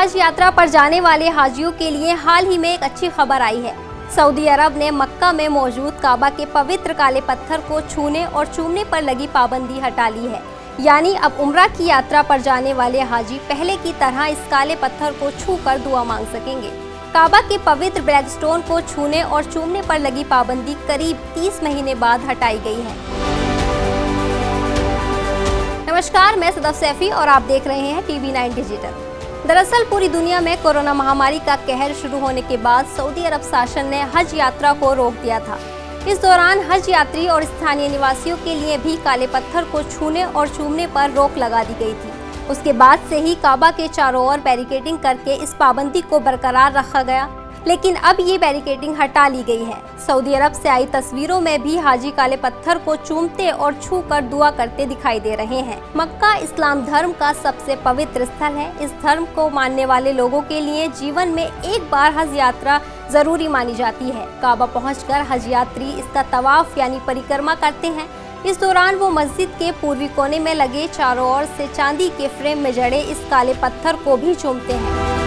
हज यात्रा पर जाने वाले हाजियों के लिए हाल ही में एक अच्छी खबर आई है। सऊदी अरब ने मक्का में मौजूद काबा के पवित्र काले पत्थर को छूने और चूमने पर लगी पाबंदी हटा ली है। यानी अब उम्रा की यात्रा पर जाने वाले हाजी पहले की तरह इस काले पत्थर को छूकर दुआ मांग सकेंगे। काबा के पवित्र ब्लैक स्टोन को छूने और चूमने पर लगी पाबंदी करीब 30 महीने बाद हटाई गई है। नमस्कार, मैं सदफ सैफी और आप देख रहे हैं TV9 डिजिटल। दरअसल पूरी दुनिया में कोरोना महामारी का कहर शुरू होने के बाद सऊदी अरब शासन ने हज यात्रा को रोक दिया था। इस दौरान हज यात्री और स्थानीय निवासियों के लिए भी काले पत्थर को छूने और चूमने पर रोक लगा दी गई थी। उसके बाद से ही काबा के चारों ओर बैरिकेडिंग करके इस पाबंदी को बरकरार रखा गया, लेकिन अब ये बैरिकेडिंग हटा ली गई है। सऊदी अरब से आई तस्वीरों में भी हाजी काले पत्थर को चूमते और छूकर दुआ करते दिखाई दे रहे हैं। मक्का इस्लाम धर्म का सबसे पवित्र स्थल है। इस धर्म को मानने वाले लोगों के लिए जीवन में एक बार हज यात्रा जरूरी मानी जाती है। काबा पहुंचकर हज यात्री इसका तवाफ यानी परिक्रमा करते हैं। इस दौरान वो मस्जिद के पूर्वी कोने में लगे चारों ओर से चांदी के फ्रेम में जड़े इस काले पत्थर को भी चूमते हैं।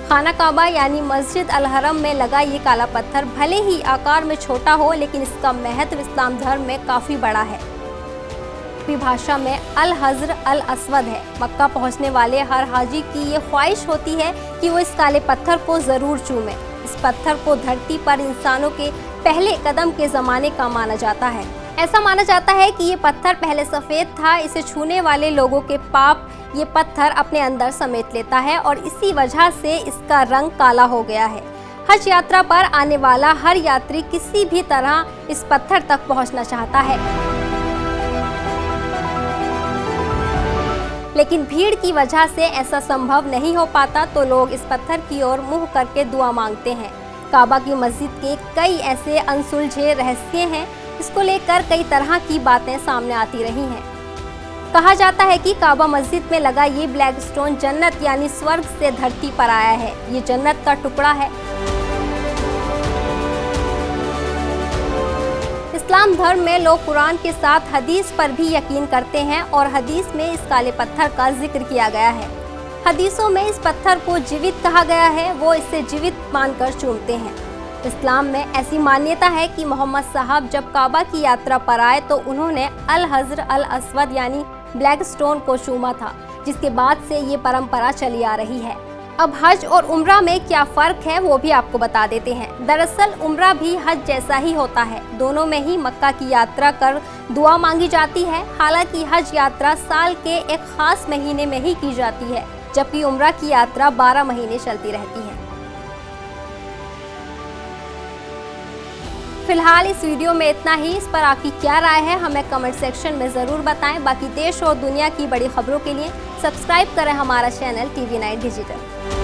खाना काबा यानी मस्जिद अल हरम में लगा ये काला पत्थर भले ही आकार में छोटा हो, लेकिन इसका महत्व इस्लाम धर्म में काफी बड़ा है। अरबी भाषा में अल हजर अल अस्वद है। मक्का पहुंचने वाले हर हाजी की ये ख्वाहिश होती है कि वो इस काले पत्थर को जरूर चूमे। इस पत्थर को धरती पर इंसानों के पहले कदम के जमाने का माना जाता है। ऐसा माना जाता है कि ये पत्थर पहले सफेद था। इसे छूने वाले लोगों के पाप ये पत्थर अपने अंदर समेट लेता है और इसी वजह से इसका रंग काला हो गया है। हज यात्रा पर आने वाला हर यात्री किसी भी तरह इस पत्थर तक पहुंचना चाहता है, लेकिन भीड़ की वजह से ऐसा संभव नहीं हो पाता, तो लोग इस पत्थर की ओर मुंह करके दुआ मांगते हैं। काबा की मस्जिद के कई ऐसे अनसुलझे रहस्य हैं। इसको लेकर कई तरह की बातें सामने आती रही हैं। कहा जाता है कि काबा मस्जिद में लगा ये ब्लैक स्टोन जन्नत यानी स्वर्ग से धरती पर आया है। ये जन्नत का टुकड़ा है। इस्लाम धर्म में लोग कुरान के साथ हदीस पर भी यकीन करते हैं और हदीस में इस काले पत्थर का जिक्र किया गया है। हदीसों में इस पत्थर को जीवित कहा गया है। वो इसे जीवित मानकर चूमते हैं। इस्लाम में ऐसी मान्यता है कि मोहम्मद साहब जब काबा की यात्रा पर आए तो उन्होंने अल हजर अल अस्वद यानी ब्लैक स्टोन को चूमा था, जिसके बाद से ये परंपरा चली आ रही है। अब हज और उम्रा में क्या फ़र्क है वो भी आपको बता देते हैं। दरअसल उम्रा भी हज जैसा ही होता है। दोनों में ही मक्का की यात्रा कर दुआ मांगी जाती है। हालांकि हज यात्रा साल के एक खास महीने में ही की जाती है, जबकि उम्रा की यात्रा 12 महीने चलती रहती है। फिलहाल इस वीडियो में इतना ही। इस पर आपकी क्या राय है हमें कमेंट सेक्शन में ज़रूर बताएं। बाकी देश और दुनिया की बड़ी खबरों के लिए सब्सक्राइब करें हमारा चैनल TV9 डिजिटल।